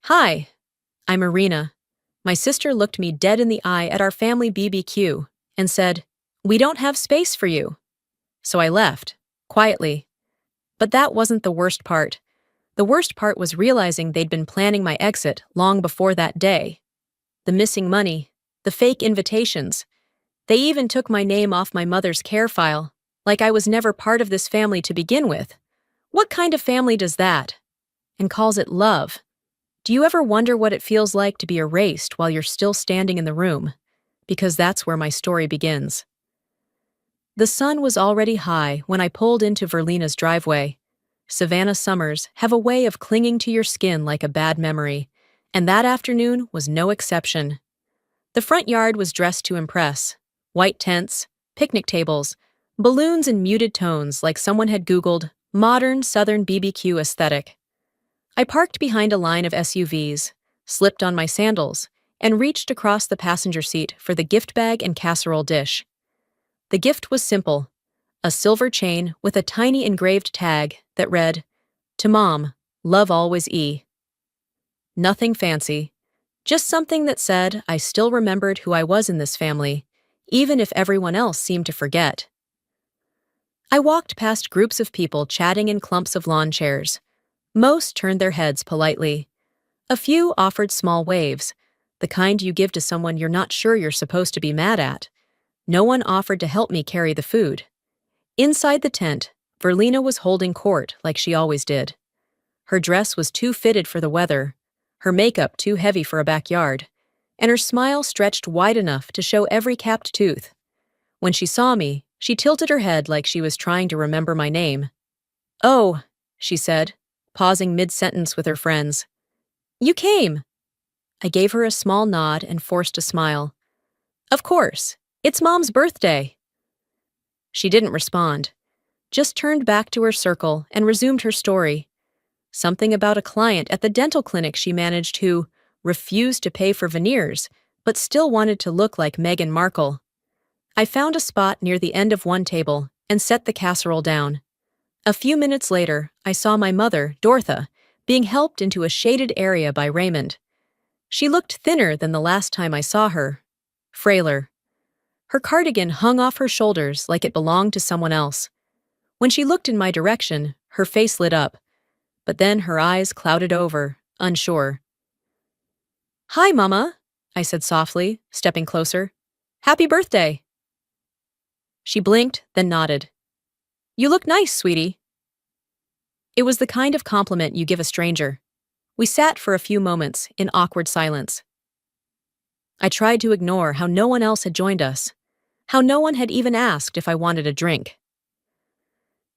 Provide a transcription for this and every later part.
Hi, I'm Irina. My sister looked me dead in the eye at our family BBQ and said, "We don't have space for you." So I left, quietly. But that wasn't the worst part. The worst part was realizing they'd been planning my exit long before that day. The missing money, the fake invitations. They even took my name off my mother's care file, like I was never part of this family to begin with. What kind of family does that? And calls it love. Do you ever wonder what it feels like to be erased while you're still standing in the room? Because that's where my story begins. The sun was already high when I pulled into Verlena's driveway. Savannah summers have a way of clinging to your skin like a bad memory, and that afternoon was no exception. The front yard was dressed to impress. White tents, picnic tables, balloons in muted tones like someone had Googled modern Southern BBQ aesthetic. I parked behind a line of SUVs, slipped on my sandals, and reached across the passenger seat for the gift bag and casserole dish. The gift was simple, a silver chain with a tiny engraved tag that read, "To Mom, love always E." Nothing fancy, just something that said I still remembered who I was in this family, even if everyone else seemed to forget. I walked past groups of people chatting in clumps of lawn chairs. Most turned their heads politely. A few offered small waves, the kind you give to someone you're not sure you're supposed to be mad at. No one offered to help me carry the food. Inside the tent, Verlena was holding court like she always did. Her dress was too fitted for the weather, her makeup too heavy for a backyard, and her smile stretched wide enough to show every capped tooth. When she saw me, she tilted her head like she was trying to remember my name. "Oh," she said, pausing mid-sentence with her friends. "You came." I gave her a small nod and forced a smile. "Of course, it's Mom's birthday." She didn't respond, just turned back to her circle and resumed her story. Something about a client at the dental clinic she managed who refused to pay for veneers, but still wanted to look like Meghan Markle. I found a spot near the end of one table and set the casserole down. A few minutes later, I saw my mother, Dortha, being helped into a shaded area by Raymond. She looked thinner than the last time I saw her, frailer. Her cardigan hung off her shoulders like it belonged to someone else. When she looked in my direction, her face lit up, but then her eyes clouded over, unsure. "Hi, Mama," I said softly, stepping closer. "Happy birthday." She blinked, then nodded. "You look nice, sweetie." It was the kind of compliment you give a stranger. We sat for a few moments in awkward silence. I tried to ignore how no one else had joined us, how no one had even asked if I wanted a drink.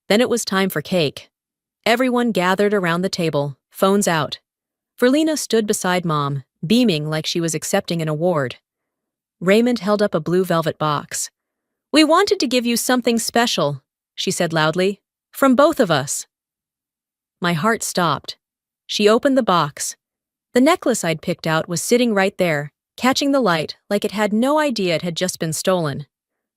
Then it was time for cake. Everyone gathered around the table, phones out. Verlena stood beside Mom, beaming like she was accepting an award. Raymond held up a blue velvet box. "We wanted to give you something special," she said loudly, "from both of us." My heart stopped. She opened the box. The necklace I'd picked out was sitting right there, catching the light like it had no idea it had just been stolen.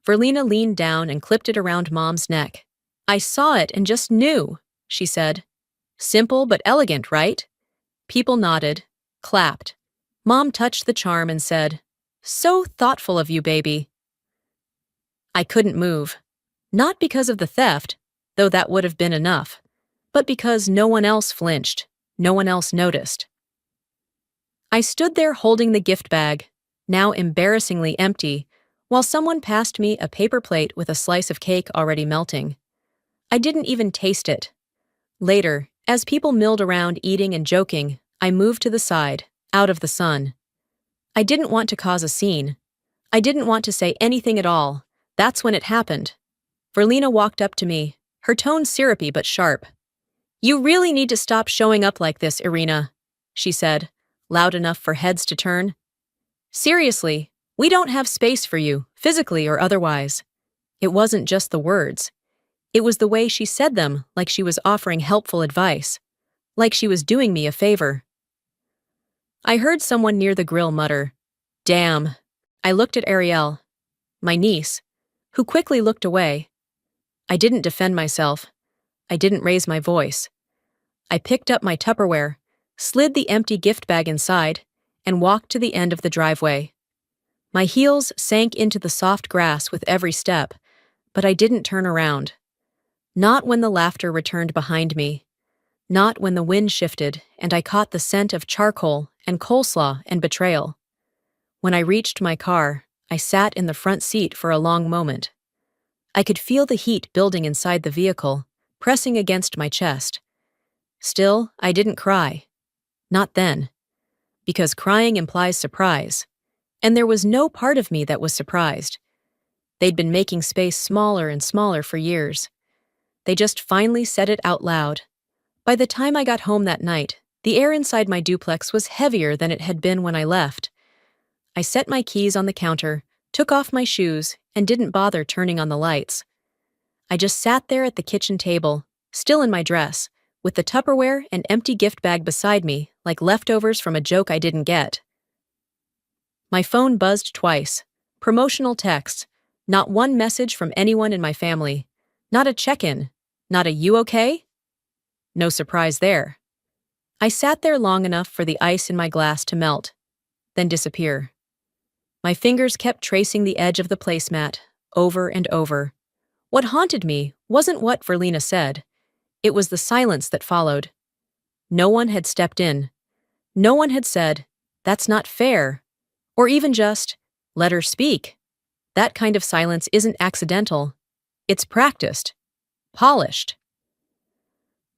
Verlena leaned down and clipped it around Mom's neck. "I saw it and just knew," she said. "Simple but elegant, right?" People nodded, clapped. Mom touched the charm and said, "So thoughtful of you, baby." I couldn't move. Not because of the theft, though that would have been enough, but because no one else flinched, no one else noticed. I stood there holding the gift bag, now embarrassingly empty, while someone passed me a paper plate with a slice of cake already melting. I didn't even taste it. Later, as people milled around eating and joking, I moved to the side, out of the sun. I didn't want to cause a scene. I didn't want to say anything at all. That's when it happened. Verlena walked up to me, her tone syrupy but sharp. "You really need to stop showing up like this, Irina," she said, loud enough for heads to turn. "Seriously, we don't have space for you, physically or otherwise." It wasn't just the words. It was the way she said them, like she was offering helpful advice, like she was doing me a favor. I heard someone near the grill mutter, "Damn." I looked at Ariel, my niece, who quickly looked away. I didn't defend myself. I didn't raise my voice. I picked up my Tupperware, slid the empty gift bag inside, and walked to the end of the driveway. My heels sank into the soft grass with every step, but I didn't turn around. Not when the laughter returned behind me. Not when the wind shifted and I caught the scent of charcoal and coleslaw and betrayal. When I reached my car, I sat in the front seat for a long moment. I could feel the heat building inside the vehicle, pressing against my chest. Still, I didn't cry. Not then. Because crying implies surprise. And there was no part of me that was surprised. They'd been making space smaller and smaller for years. They just finally said it out loud. By the time I got home that night, the air inside my duplex was heavier than it had been when I left. I set my keys on the counter, took off my shoes, and didn't bother turning on the lights. I just sat there at the kitchen table, still in my dress, with the Tupperware and empty gift bag beside me like leftovers from a joke I didn't get. My phone buzzed twice. Promotional texts. Not one message from anyone in my family. Not a check-in. Not a "you okay?" No surprise there. I sat there long enough for the ice in my glass to melt, then disappear. My fingers kept tracing the edge of the placemat, over and over. What haunted me wasn't what Verlina said. It was the silence that followed. No one had stepped in. No one had said, "That's not fair," or even just, "Let her speak." That kind of silence isn't accidental. It's practiced. Polished.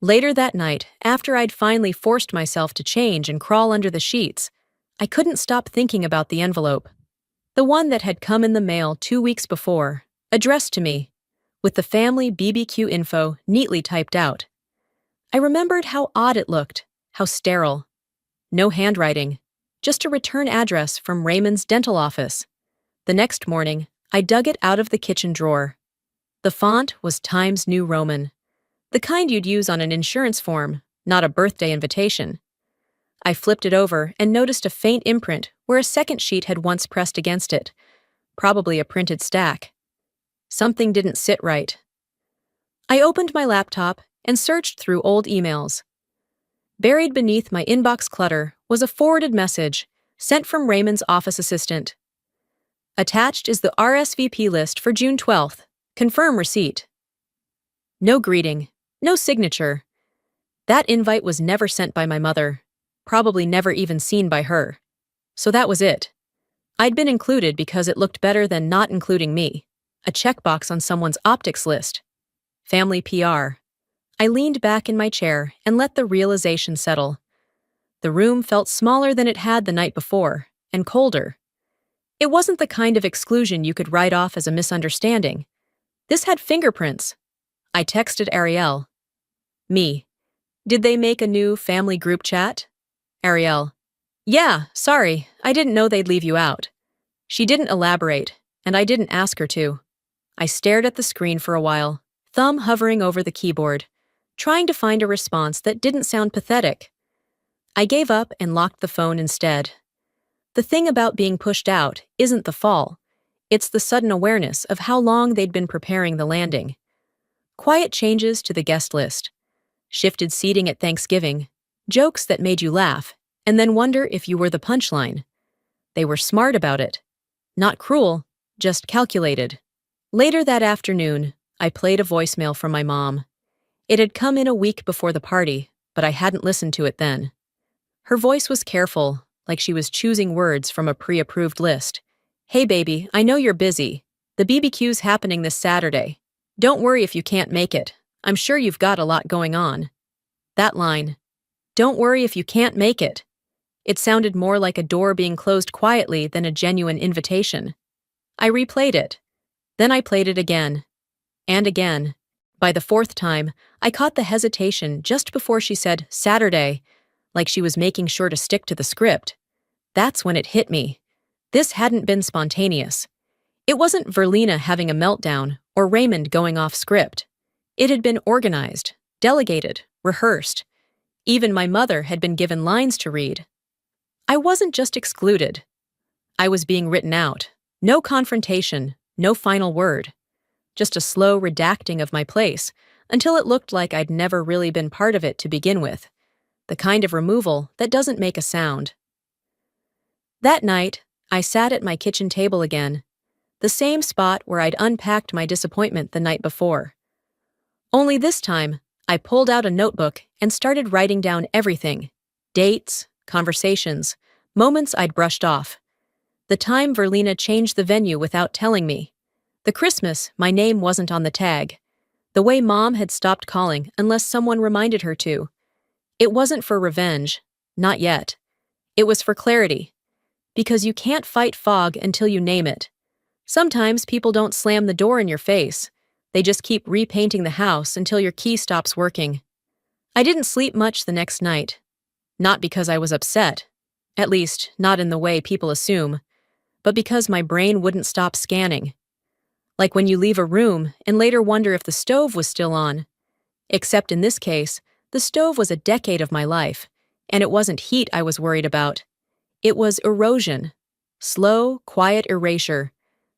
Later that night, after I'd finally forced myself to change and crawl under the sheets, I couldn't stop thinking about the envelope. The one that had come in the mail 2 weeks before, addressed to me, with the family BBQ info neatly typed out. I remembered how odd it looked, how sterile. No handwriting, just a return address from Raymond's dental office. The next morning, I dug it out of the kitchen drawer. The font was Times New Roman, the kind you'd use on an insurance form, not a birthday invitation. I flipped it over and noticed a faint imprint where a second sheet had once pressed against it, probably a printed stack. Something didn't sit right. I opened my laptop and searched through old emails. Buried beneath my inbox clutter was a forwarded message sent from Raymond's office assistant. Attached is the RSVP list for June 12th. Confirm receipt. No greeting, no signature. That invite was never sent by my mother, probably never even seen by her. So that was it. I'd been included because it looked better than not including me, a checkbox on someone's optics list. Family PR. I leaned back in my chair and let the realization settle. The room felt smaller than it had the night before, and colder. It wasn't the kind of exclusion you could write off as a misunderstanding. This had fingerprints. I texted Ariel. Me. Did they make a new family group chat? Ariel. Yeah, sorry, I didn't know they'd leave you out. She didn't elaborate, and I didn't ask her to. I stared at the screen for a while, thumb hovering over the keyboard, trying to find a response that didn't sound pathetic. I gave up and locked the phone instead. The thing about being pushed out isn't the fall. It's the sudden awareness of how long they'd been preparing the landing. Quiet changes to the guest list. Shifted seating at Thanksgiving. Jokes that made you laugh, and then wonder if you were the punchline. They were smart about it. Not cruel, just calculated. Later that afternoon, I played a voicemail from my mom. It had come in a week before the party, but I hadn't listened to it then. Her voice was careful, like she was choosing words from a pre-approved list. Hey baby, I know you're busy. The BBQ's happening this Saturday. Don't worry if you can't make it. I'm sure you've got a lot going on. That line. Don't worry if you can't make it. It sounded more like a door being closed quietly than a genuine invitation. I replayed it. Then I played it again. And again. By the fourth time, I caught the hesitation just before she said Saturday, like she was making sure to stick to the script. That's when it hit me. This hadn't been spontaneous. It wasn't Verlina having a meltdown or Raymond going off script. It had been organized, delegated, rehearsed. Even my mother had been given lines to read. I wasn't just excluded. I was being written out. No confrontation, no final word. Just a slow redacting of my place, until it looked like I'd never really been part of it to begin with. the kind of removal that doesn't make a sound. That night, I sat at my kitchen table again, the same spot where I'd unpacked my disappointment the night before. Only this time, I pulled out a notebook and started writing down everything: dates, conversations, moments I'd brushed off. The time Verlina changed the venue without telling me. The Christmas my name wasn't on the tag. The way Mom had stopped calling unless someone reminded her to. It wasn't for revenge. Not yet. It was for clarity. Because you can't fight fog until you name it. Sometimes people don't slam the door in your face. They just keep repainting the house until your key stops working. I didn't sleep much the next night. Not because I was upset. At least, not in the way people assume. But because my brain wouldn't stop scanning. Like when you leave a room and later wonder if the stove was still on. Except in this case, the stove was a decade of my life, and it wasn't heat I was worried about. It was erosion. Slow, quiet erasure.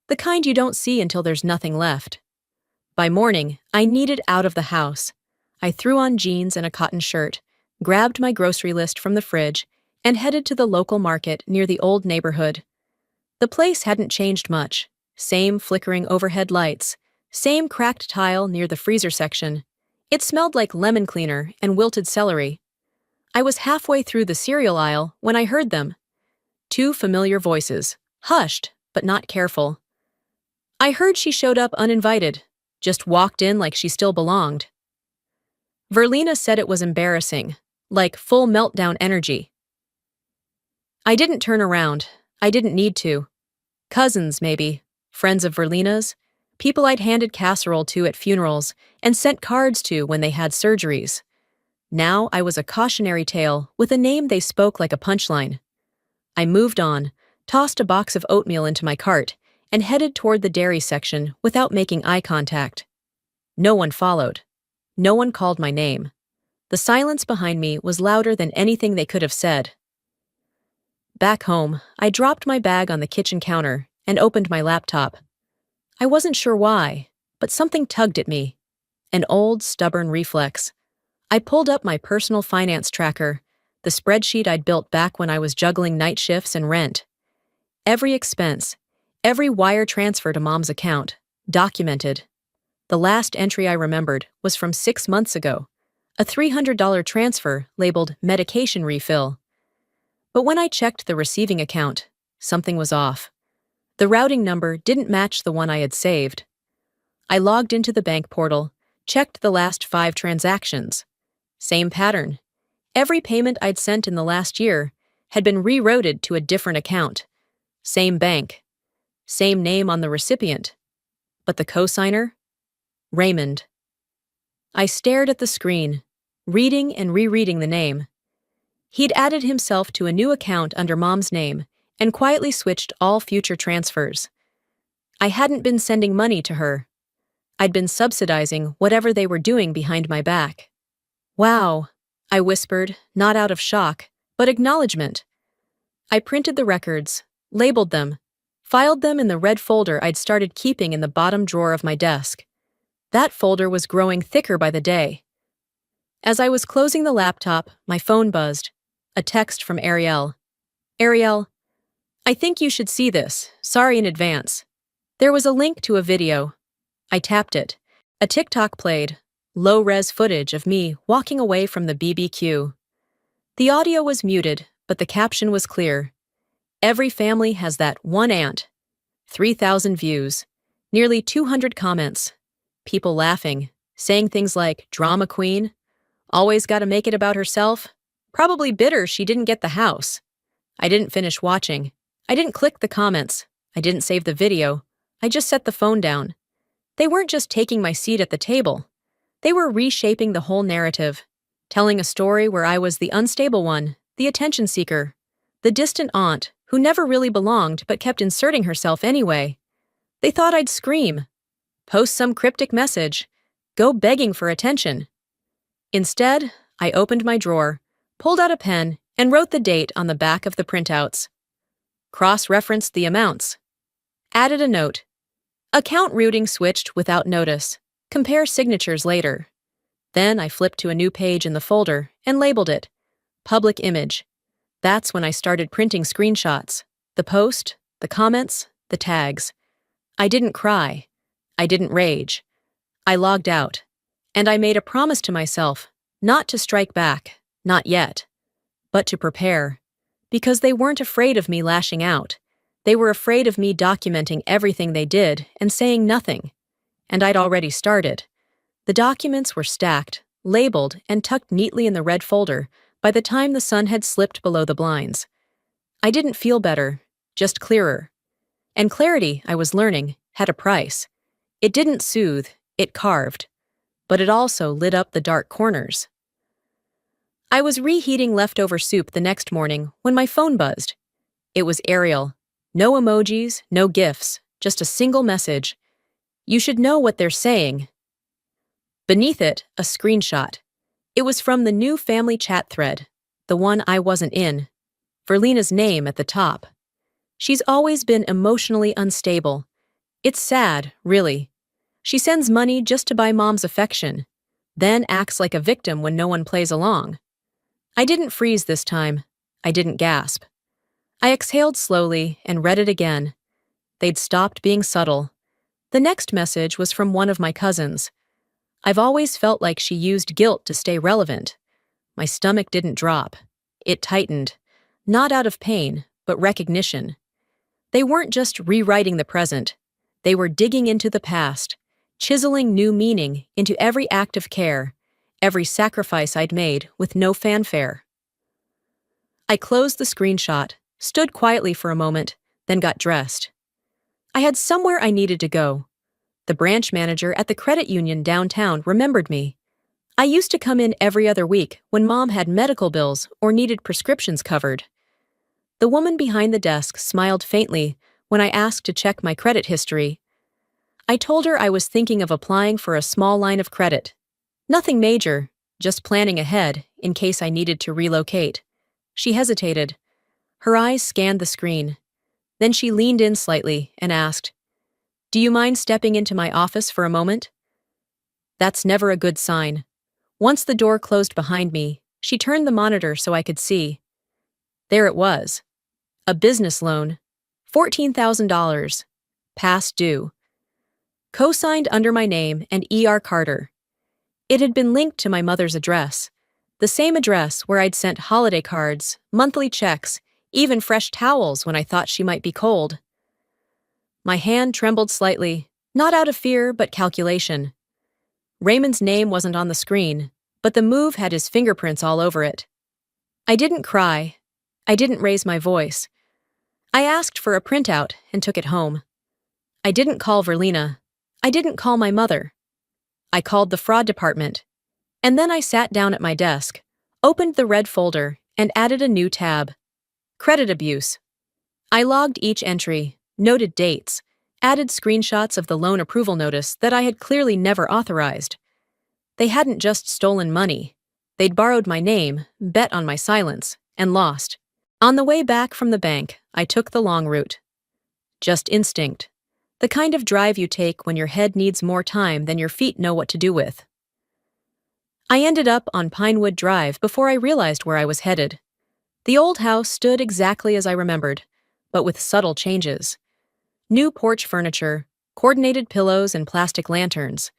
The kind you don't see until there's nothing left. By morning, I needed out of the house. I threw on jeans and a cotton shirt, grabbed my grocery list from the fridge, and headed to the local market near the old neighborhood. The place hadn't changed much. Same flickering overhead lights, same cracked tile near the freezer section. It smelled like lemon cleaner and wilted celery. I was halfway through the cereal aisle when I heard them. Two familiar voices, hushed, but not careful. I heard she showed up uninvited, just walked in like she still belonged. Verlina said it was embarrassing, like full meltdown energy. I didn't turn around. I didn't need to. Cousins, maybe. Friends of Verlina's. People I'd handed casserole to at funerals and sent cards to when they had surgeries. Now I was a cautionary tale with a name they spoke like a punchline. I moved on, tossed a box of oatmeal into my cart, and headed toward the dairy section without making eye contact. No one followed. No one called my name. The silence behind me was louder than anything they could have said. Back home, I dropped my bag on the kitchen counter and opened my laptop. I wasn't sure why, but something tugged at me. An old, stubborn reflex. I pulled up my personal finance tracker, the spreadsheet I'd built back when I was juggling night shifts and rent. Every expense, every wire transfer to Mom's account, documented. The last entry I remembered was from 6 months ago, a $300 transfer labeled medication refill. But when I checked the receiving account, something was off. The routing number didn't match the one I had saved. I logged into the bank portal, checked the last 5 transactions. Same pattern. Every payment I'd sent in the last year had been rerouted to a different account. Same bank. Same name on the recipient. But the cosigner? Raymond. I stared at the screen, reading and rereading the name. He'd added himself to a new account under Mom's name and quietly switched all future transfers. I hadn't been sending money to her. I'd been subsidizing whatever they were doing behind my back. Wow, I whispered, not out of shock, but acknowledgement. I printed the records, labeled them, filed them in the red folder I'd started keeping in the bottom drawer of my desk. That folder was growing thicker by the day. As I was closing the laptop, my phone buzzed. A text from Ariel. Ariel, I think you should see this. Sorry in advance. There was a link to a video. I tapped it. A TikTok played. Low-res footage of me walking away from the BBQ. The audio was muted, but the caption was clear. Every family has that one aunt. 3,000 views. Nearly 200 comments. People laughing, saying things like, drama queen, always gotta make it about herself, probably bitter she didn't get the house. I didn't finish watching. I didn't click the comments. I didn't save the video. I just set the phone down. They weren't just taking my seat at the table. They were reshaping the whole narrative, telling a story where I was the unstable one, the attention seeker, the distant aunt who never really belonged but kept inserting herself anyway. They thought I'd scream, post some cryptic message, go begging for attention. Instead, I opened my drawer, pulled out a pen, and wrote the date on the back of the printouts. Cross-referenced the amounts. Added a note. Account routing switched without notice. Compare signatures later. Then I flipped to a new page in the folder and labeled it, Public image. That's when I started printing screenshots. The post, the comments, the tags. I didn't cry. I didn't rage. I logged out. And I made a promise to myself, not to strike back, not yet, but to prepare. Because they weren't afraid of me lashing out. They were afraid of me documenting everything they did and saying nothing. And I'd already started. The documents were stacked, labeled, and tucked neatly in the red folder by the time the sun had slipped below the blinds. I didn't feel better, just clearer. And clarity, I was learning, had a price. It didn't soothe, it carved. But it also lit up the dark corners. I was reheating leftover soup the next morning when my phone buzzed. It was Ariel. No emojis, no gifs, just a single message. You should know what they're saying. Beneath it, a screenshot. It was from the new family chat thread, the one I wasn't in. Verlena's name at the top. She's always been emotionally unstable. It's sad, really. She sends money just to buy mom's affection, then acts like a victim when no one plays along. I didn't freeze this time. I didn't gasp. I exhaled slowly and read it again. They'd stopped being subtle. The next message was from one of my cousins. I've always felt like she used guilt to stay relevant. My stomach didn't drop. It tightened. Not out of pain, but recognition. They weren't just rewriting the present. They were digging into the past, chiseling new meaning into every act of care, every sacrifice I'd made with no fanfare. I closed the screenshot, stood quietly for a moment, then got dressed. I had somewhere I needed to go. The branch manager at the credit union downtown remembered me. I used to come in every other week when Mom had medical bills or needed prescriptions covered. The woman behind the desk smiled faintly when I asked to check my credit history. I told her I was thinking of applying for a small line of credit. Nothing major, just planning ahead in case I needed to relocate. She hesitated. Her eyes scanned the screen. Then she leaned in slightly and asked, "Do you mind stepping into my office for a moment?" That's never a good sign. Once the door closed behind me, she turned the monitor so I could see. There it was. A business loan. $14,000. Past due. Co-signed under my name and E.R. Carter. It had been linked to my mother's address, the same address where I'd sent holiday cards, monthly checks, even fresh towels when I thought she might be cold. My hand trembled slightly, not out of fear but calculation. Raymond's name wasn't on the screen, but the move had his fingerprints all over it. I didn't cry. I didn't raise my voice. I asked for a printout and took it home. I didn't call Verlena. I didn't call my mother. I called the fraud department. And then I sat down at my desk, opened the red folder, and added a new tab. Credit abuse. I logged each entry, noted dates, added screenshots of the loan approval notice that I had clearly never authorized. They hadn't just stolen money. They'd borrowed my name, bet on my silence, and lost. On the way back from the bank, I took the long route. Just instinct. The kind of drive you take when your head needs more time than your feet know what to do with. I ended up on Pinewood Drive before I realized where I was headed. The old house stood exactly as I remembered, but with subtle changes. New porch furniture, coordinated pillows and plastic lanterns.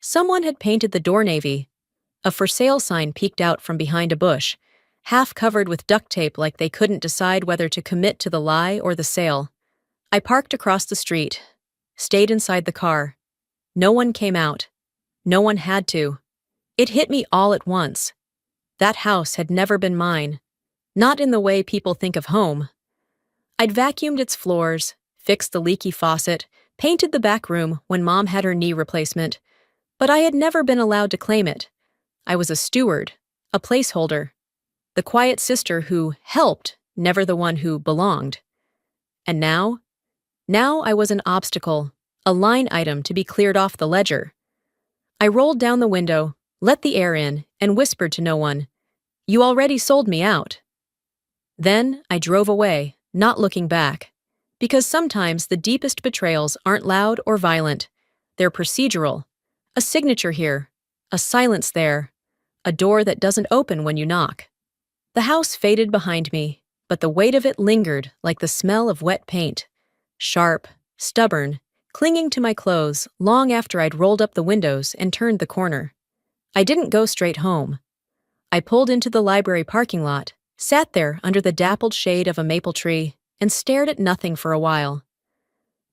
Someone had painted the door navy. A for sale sign peeked out from behind a bush, half covered with duct tape like they couldn't decide whether to commit to the lie or the sale. I parked across the street, stayed inside the car. No one came out. No one had to. It hit me all at once. That house had never been mine. Not in the way people think of home. I'd vacuumed its floors, fixed the leaky faucet, painted the back room when Mom had her knee replacement, but I had never been allowed to claim it. I was a steward, a placeholder, the quiet sister who helped, never the one who belonged. And now? Now I was an obstacle, a line item to be cleared off the ledger. I rolled down the window, let the air in, and whispered to no one, "You already sold me out." Then I drove away, not looking back, because sometimes the deepest betrayals aren't loud or violent. They're procedural. A signature here, a silence there, a door that doesn't open when you knock. The house faded behind me, but the weight of it lingered like the smell of wet paint. Sharp, stubborn, clinging to my clothes long after I'd rolled up the windows and turned the corner. I didn't go straight home. I pulled into the library parking lot, sat there under the dappled shade of a maple tree, and stared at nothing for a while.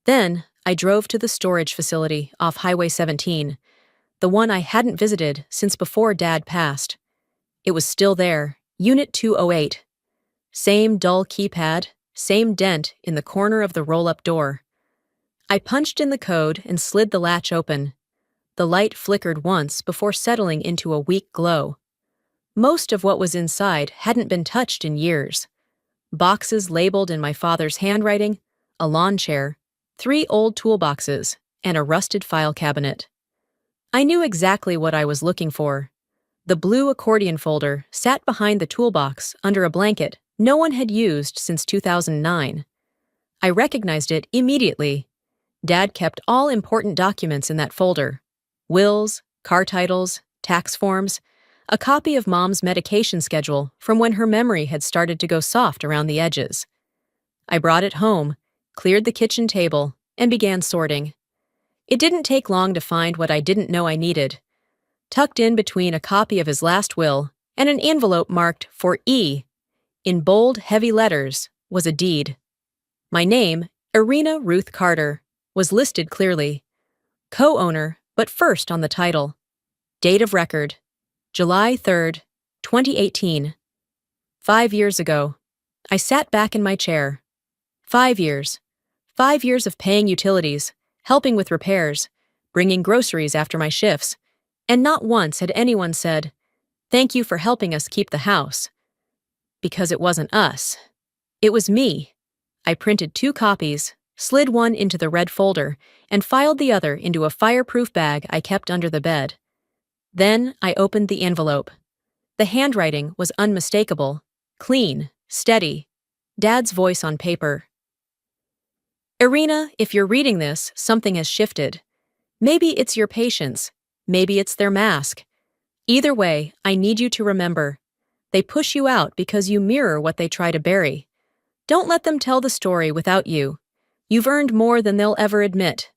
Then, I drove to the storage facility off Highway 17, the one I hadn't visited since before Dad passed. It was still there, Unit 208. Same dull keypad, same dent in the corner of the roll-up door. I punched in the code and slid the latch open. The light flickered once before settling into a weak glow. Most of what was inside hadn't been touched in years. Boxes labeled in my father's handwriting, a lawn chair, 3 old toolboxes, and a rusted file cabinet. I knew exactly what I was looking for. The blue accordion folder sat behind the toolbox under a blanket no one had used since 2009. I recognized it immediately. Dad kept all important documents in that folder: wills, car titles, tax forms, a copy of Mom's medication schedule from when her memory had started to go soft around the edges. I brought it home, cleared the kitchen table, and began sorting. It didn't take long to find what I didn't know I needed. Tucked in between a copy of his last will and an envelope marked for E, in bold, heavy letters, was a deed. My name, Irina Ruth Carter, was listed clearly. Co-owner, but first on the title. Date of record, July 3rd, 2018. 5 years ago. I sat back in my chair. 5 years. 5 years of paying utilities, helping with repairs, bringing groceries after my shifts, and not once had anyone said, "Thank you for helping us keep the house." Because it wasn't us. It was me. I printed 2 copies, slid one into the red folder, and filed the other into a fireproof bag I kept under the bed. Then I opened the envelope. The handwriting was unmistakable, clean, steady. Dad's voice on paper. "Irina, if you're reading this, something has shifted. Maybe it's your patients. Maybe it's their mask. Either way, I need you to remember. They push you out because you mirror what they try to bury. Don't let them tell the story without you. You've earned more than they'll ever admit.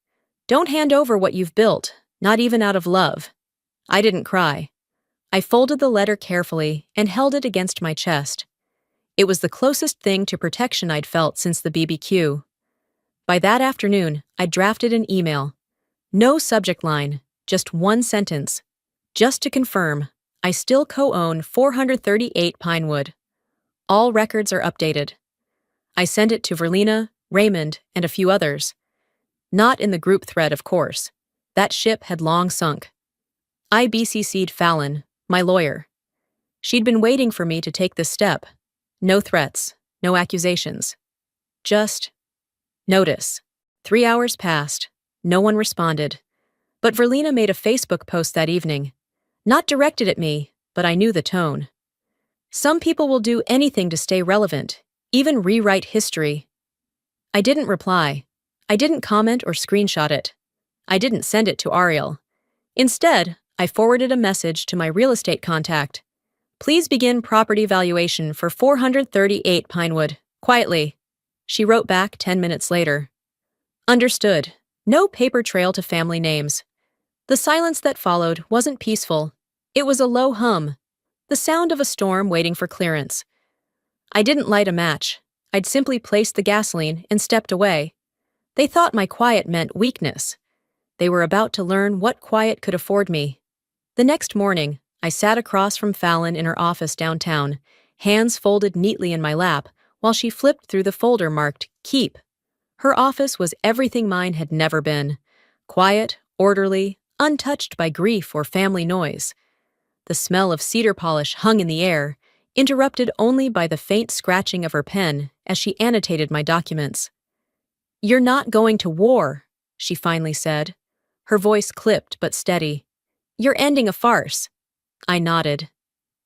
Don't hand over what you've built, not even out of love." I didn't cry. I folded the letter carefully and held it against my chest. It was the closest thing to protection I'd felt since the BBQ. By that afternoon, I drafted an email. No subject line, just one sentence. Just to confirm, I still co-own 438 Pinewood. All records are updated. I sent it to Verlina, Raymond, and a few others. Not in the group thread, of course. That ship had long sunk. I BCC'd Fallon, my lawyer. She'd been waiting for me to take this step. No threats, no accusations. Just notice. 3 hours passed. No one responded. But Verlina made a Facebook post that evening. Not directed at me, but I knew the tone. Some people will do anything to stay relevant, even rewrite history. I didn't reply. I didn't comment or screenshot it. I didn't send it to Ariel. Instead, I forwarded a message to my real estate contact. "Please begin property valuation for 438 Pinewood, quietly." She wrote back 10 minutes later. Understood. No paper trail to family names. The silence that followed wasn't peaceful. It was a low hum, the sound of a storm waiting for clearance. I didn't light a match. I'd simply placed the gasoline and stepped away. They thought my quiet meant weakness. They were about to learn what quiet could afford me. The next morning, I sat across from Fallon in her office downtown, hands folded neatly in my lap, while she flipped through the folder marked Keep. Her office was everything mine had never been. Quiet, orderly, untouched by grief or family noise. The smell of cedar polish hung in the air, interrupted only by the faint scratching of her pen as she annotated my documents. "You're not going to war," she finally said. Her voice clipped but steady. "You're ending a farce." I nodded.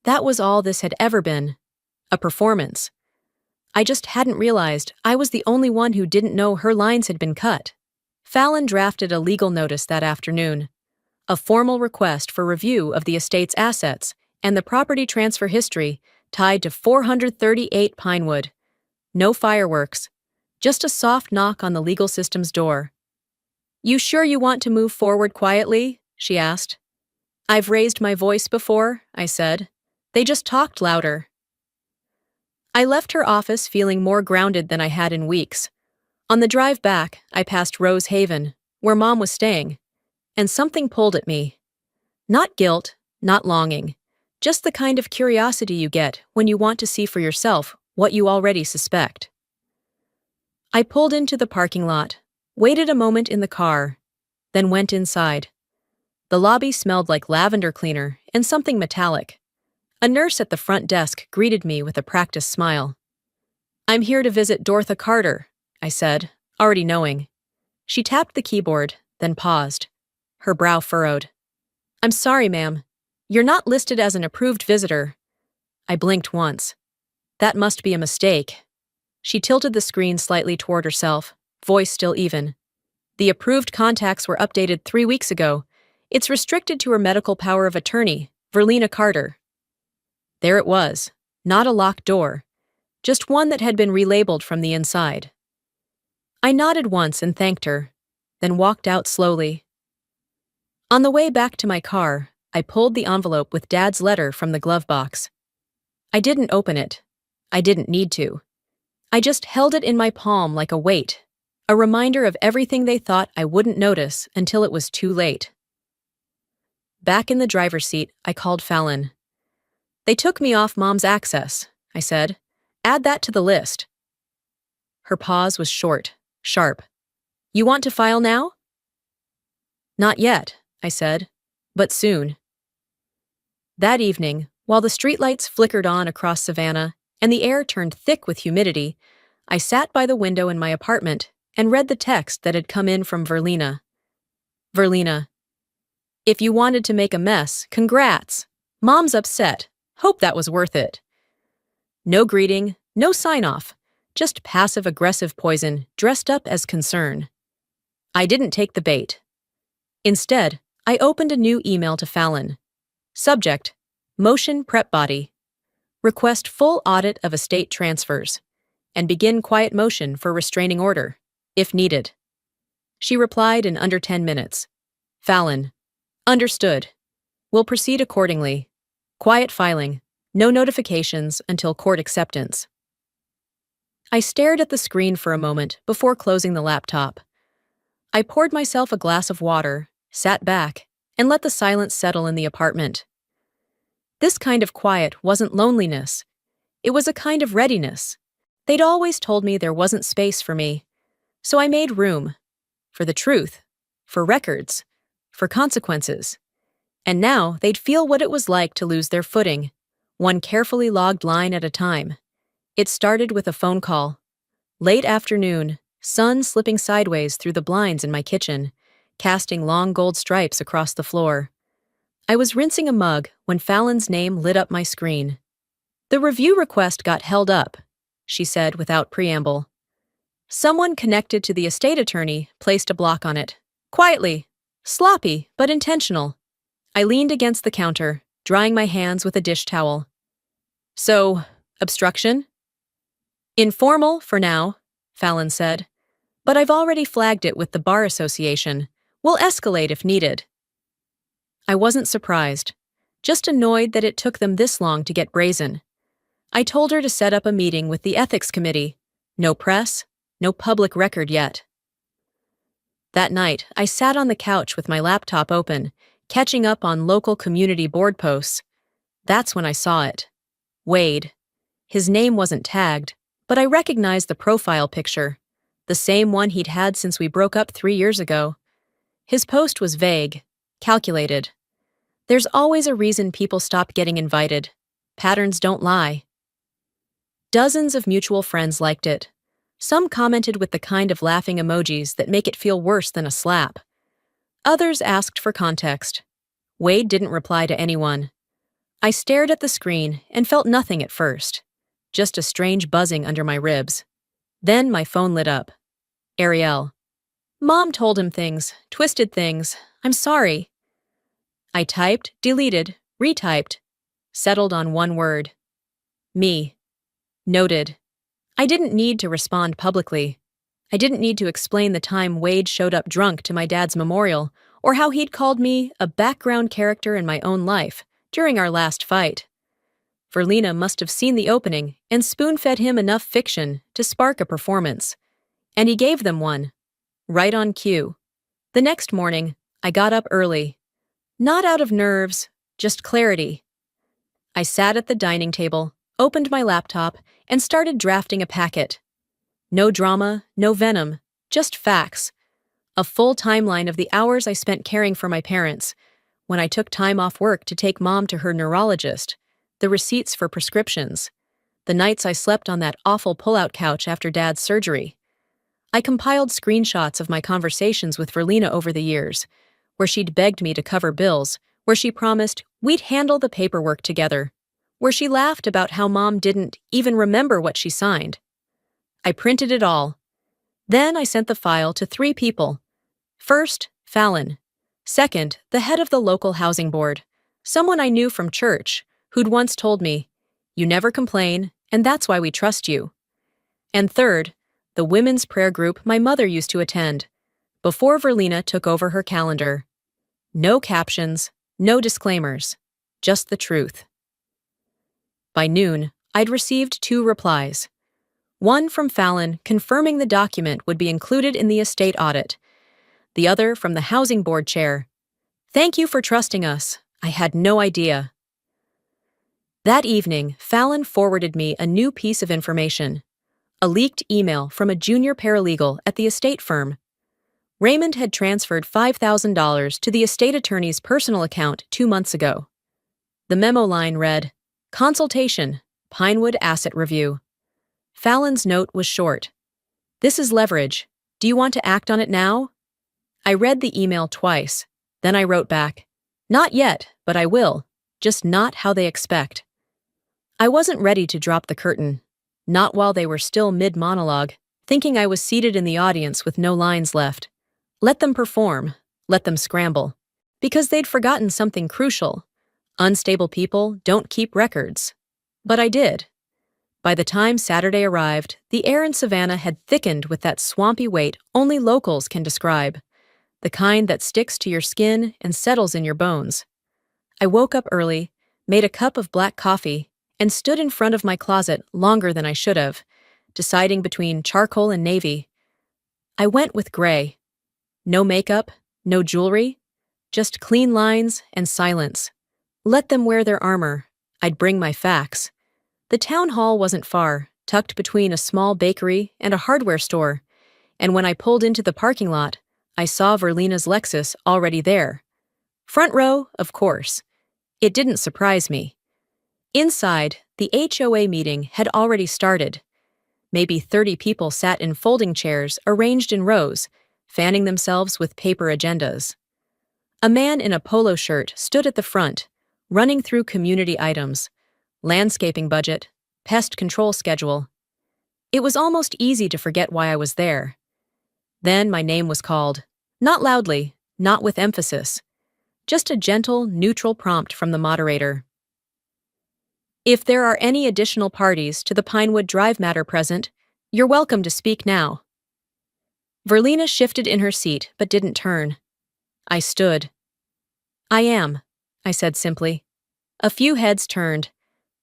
That was all this had ever been. A performance. I just hadn't realized I was the only one who didn't know her lines had been cut. Fallon drafted a legal notice that afternoon. A formal request for review of the estate's assets and the property transfer history tied to 438 Pinewood. No fireworks, just a soft knock on the legal system's door. "You sure you want to move forward quietly?" she asked. "I've raised my voice before," I said. "They just talked louder." I left her office feeling more grounded than I had in weeks. On the drive back, I passed Rose Haven, where Mom was staying, and something pulled at me. Not guilt, not longing, just the kind of curiosity you get when you want to see for yourself what you already suspect. I pulled into the parking lot, waited a moment in the car, then went inside. The lobby smelled like lavender cleaner and something metallic. A nurse at the front desk greeted me with a practiced smile. "I'm here to visit Dorothy Carter," I said, already knowing. She tapped the keyboard, then paused. Her brow furrowed. "I'm sorry, ma'am. You're not listed as an approved visitor." I blinked once. That must be a mistake. She tilted the screen slightly toward herself, voice still even. "The approved contacts were updated 3 weeks ago. It's restricted to her medical power of attorney, Verlena Carter." There it was, not a locked door, just one that had been relabeled from the inside. I nodded once and thanked her, then walked out slowly. On the way back to my car, I pulled the envelope with Dad's letter from the glove box. I didn't open it. I didn't need to. I just held it in my palm like a weight, a reminder of everything they thought I wouldn't notice until it was too late. Back in the driver's seat, I called Fallon. "They took me off Mom's access," I said. "Add that to the list." Her pause was short, sharp. "You want to file now?" "Not yet," I said, "but soon." That evening, while the streetlights flickered on across Savannah and the air turned thick with humidity, I sat by the window in my apartment and read the text that had come in from Verlena. Verlena, "If you wanted to make a mess, congrats. Mom's upset. Hope that was worth it." No greeting, no sign-off, just passive-aggressive poison dressed up as concern. I didn't take the bait. Instead, I opened a new email to Fallon. Subject: Motion Prep Body. Request full audit of estate transfers, and begin quiet motion for restraining order, if needed. She replied in under 10 minutes. Fallon: "Understood. We'll proceed accordingly. Quiet filing. No notifications until court acceptance." I stared at the screen for a moment before closing the laptop. I poured myself a glass of water, sat back, and let the silence settle in the apartment. This kind of quiet wasn't loneliness. It was a kind of readiness. They'd always told me there wasn't space for me. So I made room. For the truth. For records. For consequences. And now they'd feel what it was like to lose their footing, one carefully logged line at a time. It started with a phone call. Late afternoon, sun slipping sideways through the blinds in my kitchen, casting long gold stripes across the floor. I was rinsing a mug when Fallon's name lit up my screen. "The review request got held up," she said without preamble. "Someone connected to the estate attorney placed a block on it. Quietly. Sloppy, but intentional." I leaned against the counter, drying my hands with a dish towel. "So, obstruction?" "Informal, for now," Fallon said. "But I've already flagged it with the Bar Association. We'll escalate if needed." I wasn't surprised, just annoyed that it took them this long to get brazen. I told her to set up a meeting with the Ethics Committee. No press, no public record yet. That night, I sat on the couch with my laptop open, catching up on local community board posts. That's when I saw it. Wade. His name wasn't tagged, but I recognized the profile picture, the same one he'd had since we broke up 3 years ago. His post was vague, calculated. There's always a reason people stop getting invited. Patterns don't lie. Dozens of mutual friends liked it. Some commented with the kind of laughing emojis that make it feel worse than a slap. Others asked for context. Wade didn't reply to anyone. I stared at the screen and felt nothing at first, just a strange buzzing under my ribs. Then my phone lit up. Ariel. "Mom told him things, twisted things. I'm sorry." I typed, deleted, retyped, settled on one word. Me. Noted. I didn't need to respond publicly. I didn't need to explain the time Wade showed up drunk to my dad's memorial, or how he'd called me a background character in my own life during our last fight. Verlina must have seen the opening and spoon-fed him enough fiction to spark a performance. And he gave them one. Right on cue. The next morning, I got up early. Not out of nerves, just clarity. I sat at the dining table, opened my laptop, and started drafting a packet. No drama, no venom, just facts. A full timeline of the hours I spent caring for my parents, when I took time off work to take Mom to her neurologist, the receipts for prescriptions, the nights I slept on that awful pull-out couch after Dad's surgery. I compiled screenshots of my conversations with Verlina over the years, where she'd begged me to cover bills, where she promised we'd handle the paperwork together, where she laughed about how Mom didn't even remember what she signed. I printed it all. Then I sent the file to 3 people. First, Fallon. Second, the head of the local housing board, someone I knew from church, who'd once told me, "You never complain, and that's why we trust you." And third, the women's prayer group my mother used to attend, before Verlina took over her calendar. No captions, no disclaimers, just the truth. By noon, I'd received 2 replies. One from Fallon confirming the document would be included in the estate audit. The other from the housing board chair. "Thank you for trusting us. I had no idea." That evening, Fallon forwarded me a new piece of information. A leaked email from a junior paralegal at the estate firm. Raymond had transferred $5,000 to the estate attorney's personal account 2 months ago. The memo line read, "Consultation, Pinewood Asset Review." Fallon's note was short. "This is leverage. Do you want to act on it now?" I read the email twice. Then I wrote back, "Not yet, but I will. Just not how they expect." I wasn't ready to drop the curtain. Not while they were still mid-monologue, thinking I was seated in the audience with no lines left. Let them perform. Let them scramble. Because they'd forgotten something crucial. Unstable people don't keep records. But I did. By the time Saturday arrived, the air in Savannah had thickened with that swampy weight only locals can describe. The kind that sticks to your skin and settles in your bones. I woke up early, made a cup of black coffee, and stood in front of my closet longer than I should have, deciding between charcoal and navy. I went with gray. No makeup, no jewelry, just clean lines and silence. Let them wear their armor. I'd bring my facts. The town hall wasn't far, tucked between a small bakery and a hardware store, and when I pulled into the parking lot, I saw Verlina's Lexus already there. Front row, of course. It didn't surprise me. Inside, the HOA meeting had already started. Maybe 30 people sat in folding chairs arranged in rows, fanning themselves with paper agendas. A man in a polo shirt stood at the front, running through community items, landscaping budget, pest control schedule. It was almost easy to forget why I was there. Then my name was called. Not loudly, not with emphasis. Just a gentle, neutral prompt from the moderator. If there are any additional parties to the Pinewood Drive matter present, you're welcome to speak now. Verlina shifted in her seat but didn't turn. I stood. "I am," I said simply. A few heads turned.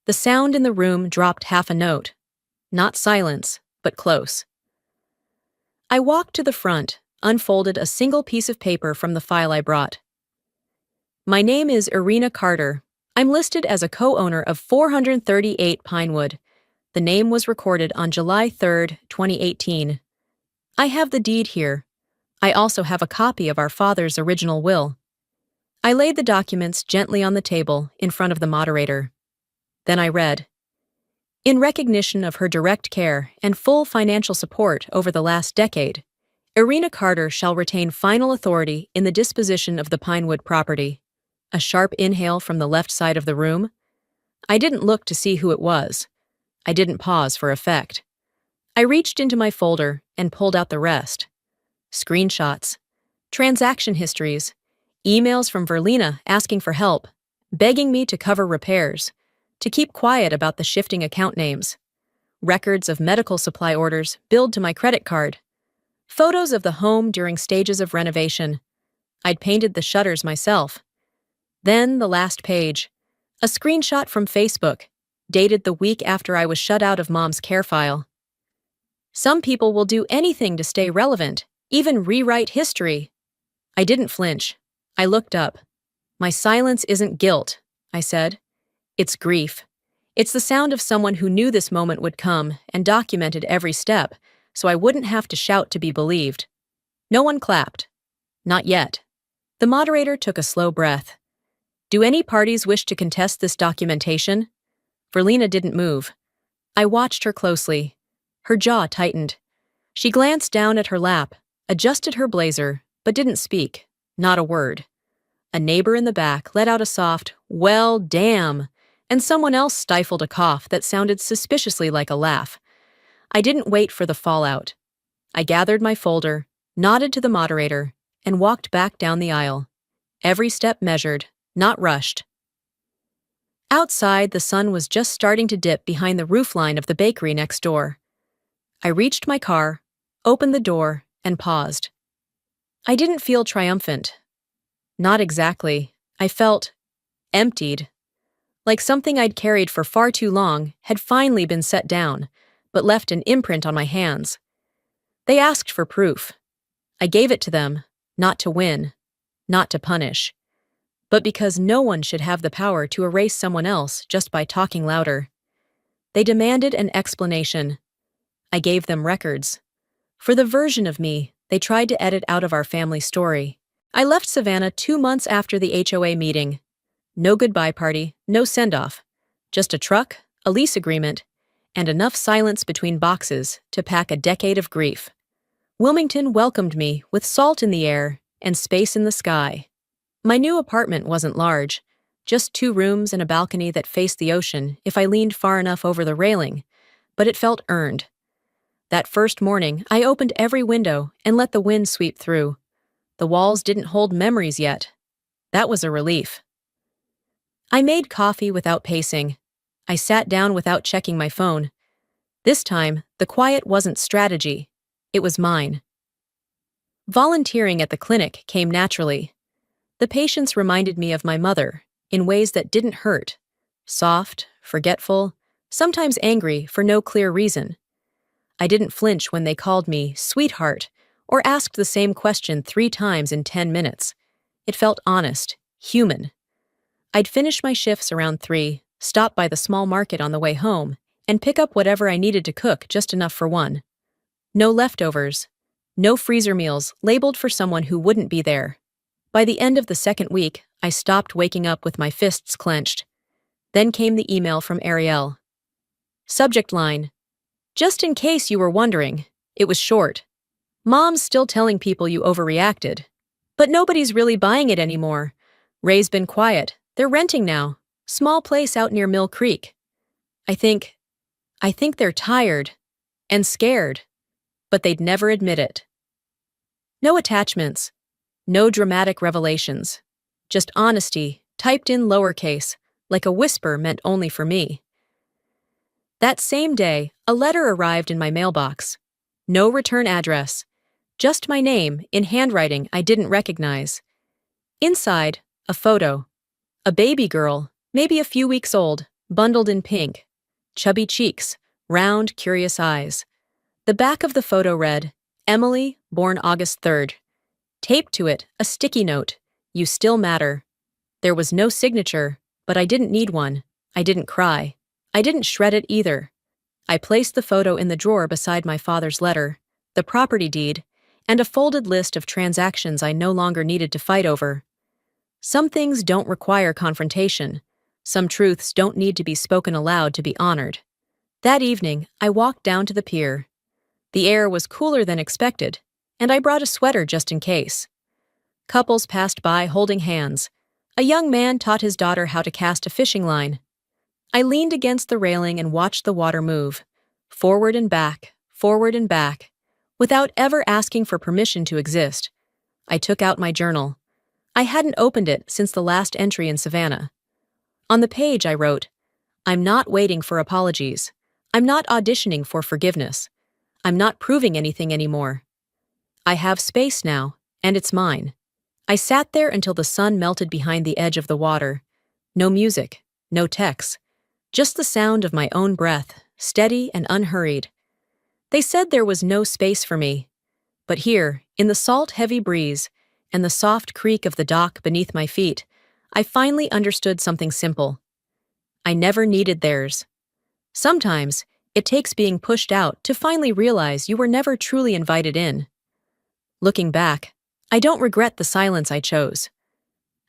The sound in the room dropped half a note. Not silence, but close. I walked to the front, unfolded a single piece of paper from the file I brought. "My name is Irina Carter. I'm listed as a co-owner of 438 Pinewood. The name was recorded on July 3, 2018. I have the deed here. I also have a copy of our father's original will." I laid the documents gently on the table in front of the moderator. Then I read, "In recognition of her direct care and full financial support over the last decade, Irina Carter shall retain final authority in the disposition of the Pinewood property." A sharp inhale from the left side of the room. I didn't look to see who it was. I didn't pause for effect. I reached into my folder and pulled out the rest. Screenshots, transaction histories, emails from Verlina asking for help, begging me to cover repairs, to keep quiet about the shifting account names. Records of medical supply orders billed to my credit card. Photos of the home during stages of renovation. I'd painted the shutters myself. Then the last page. A screenshot from Facebook, dated the week after I was shut out of Mom's care file. Some people will do anything to stay relevant, even rewrite history. I didn't flinch. I looked up. My silence isn't guilt, I said. It's grief. It's the sound of someone who knew this moment would come and documented every step, so I wouldn't have to shout to be believed. No one clapped. Not yet. The moderator took a slow breath. Do any parties wish to contest this documentation? Verlina didn't move. I watched her closely. Her jaw tightened. She glanced down at her lap, adjusted her blazer, but didn't speak. Not a word. A neighbor in the back let out a soft, "Well, damn," and someone else stifled a cough that sounded suspiciously like a laugh. I didn't wait for the fallout. I gathered my folder, nodded to the moderator, and walked back down the aisle. Every step measured, not rushed. Outside, the sun was just starting to dip behind the roofline of the bakery next door. I reached my car, opened the door, and paused. I didn't feel triumphant. Not exactly. I felt emptied. Like something I'd carried for far too long had finally been set down, but left an imprint on my hands. They asked for proof. I gave it to them, not to win, not to punish, but because no one should have the power to erase someone else just by talking louder. They demanded an explanation. I gave them records. For the version of me they tried to edit out of our family story. I left Savannah 2 months after the HOA meeting. No goodbye party, no send-off. Just a truck, a lease agreement, and enough silence between boxes to pack a decade of grief. Wilmington welcomed me with salt in the air and space in the sky. My new apartment wasn't large, just 2 rooms and a balcony that faced the ocean if I leaned far enough over the railing, but it felt earned. That first morning, I opened every window and let the wind sweep through. The walls didn't hold memories yet. That was a relief. I made coffee without pacing. I sat down without checking my phone. This time, the quiet wasn't strategy. It was mine. Volunteering at the clinic came naturally. The patients reminded me of my mother, in ways that didn't hurt. Soft, forgetful, sometimes angry for no clear reason. I didn't flinch when they called me sweetheart or asked the same question 3 times in 10 minutes. It felt honest, human. I'd finish my shifts around 3, stop by the small market on the way home, and pick up whatever I needed to cook, just enough for one. No leftovers. No freezer meals labeled for someone who wouldn't be there. By the end of the 2nd week, I stopped waking up with my fists clenched. Then came the email from Ariel. Subject line: just in case you were wondering. It was short. Mom's still telling people you overreacted. But nobody's really buying it anymore. Ray's been quiet. They're renting now. Small place out near Mill Creek. I think they're tired. And scared. But they'd never admit it. No attachments. No dramatic revelations. Just honesty, typed in lowercase, like a whisper meant only for me. That same day, a letter arrived in my mailbox. No return address. Just my name, in handwriting I didn't recognize. Inside, a photo. A baby girl, maybe a few weeks old, bundled in pink. Chubby cheeks, round, curious eyes. The back of the photo read, Emily, born August 3rd. Taped to it, a sticky note, You still matter. There was no signature, but I didn't need one. I didn't cry. I didn't shred it either. I placed the photo in the drawer beside my father's letter, the property deed, and a folded list of transactions I no longer needed to fight over. Some things don't require confrontation. Some truths don't need to be spoken aloud to be honored. That evening, I walked down to the pier. The air was cooler than expected, and I brought a sweater just in case. Couples passed by holding hands. A young man taught his daughter how to cast a fishing line. I leaned against the railing and watched the water move, forward and back, without ever asking for permission to exist. I took out my journal. I hadn't opened it since the last entry in Savannah. On the page I wrote, I'm not waiting for apologies. I'm not auditioning for forgiveness. I'm not proving anything anymore. I have space now, and it's mine. I sat there until the sun melted behind the edge of the water. No music, no texts, just the sound of my own breath, steady and unhurried. They said there was no space for me. But here, in the salt, heavy breeze, and the soft creak of the dock beneath my feet, I finally understood something simple. I never needed theirs. Sometimes, it takes being pushed out to finally realize you were never truly invited in. Looking back, I don't regret the silence I chose.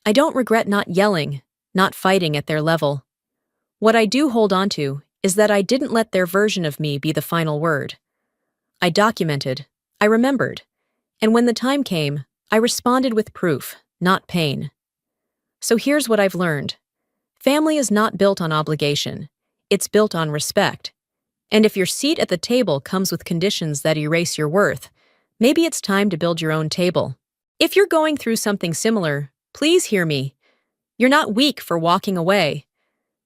I don't regret not yelling, not fighting at their level. What I do hold on to is that I didn't let their version of me be the final word. I documented, I remembered, and when the time came, I responded with proof, not pain. So here's what I've learned. Family is not built on obligation. It's built on respect. And if your seat at the table comes with conditions that erase your worth, maybe it's time to build your own table. If you're going through something similar, please hear me. You're not weak for walking away.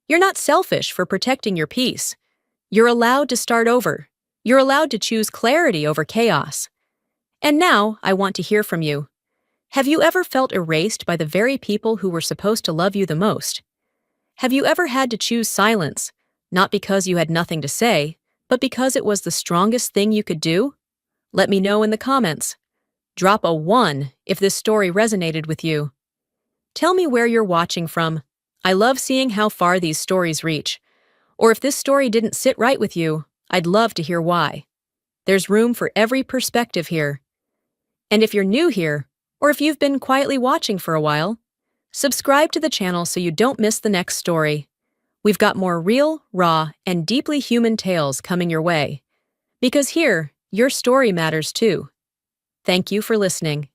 You're not selfish for protecting your peace. You're allowed to start over. You're allowed to choose clarity over chaos. And now, I want to hear from you. Have you ever felt erased by the very people who were supposed to love you the most? Have you ever had to choose silence, not because you had nothing to say, but because it was the strongest thing you could do? Let me know in the comments. Drop a 1 if this story resonated with you. Tell me where you're watching from. I love seeing how far these stories reach. Or if this story didn't sit right with you, I'd love to hear why. There's room for every perspective here. And if you're new here, or if you've been quietly watching for a while, subscribe to the channel so you don't miss the next story. We've got more real, raw, and deeply human tales coming your way. Because here, your story matters too. Thank you for listening.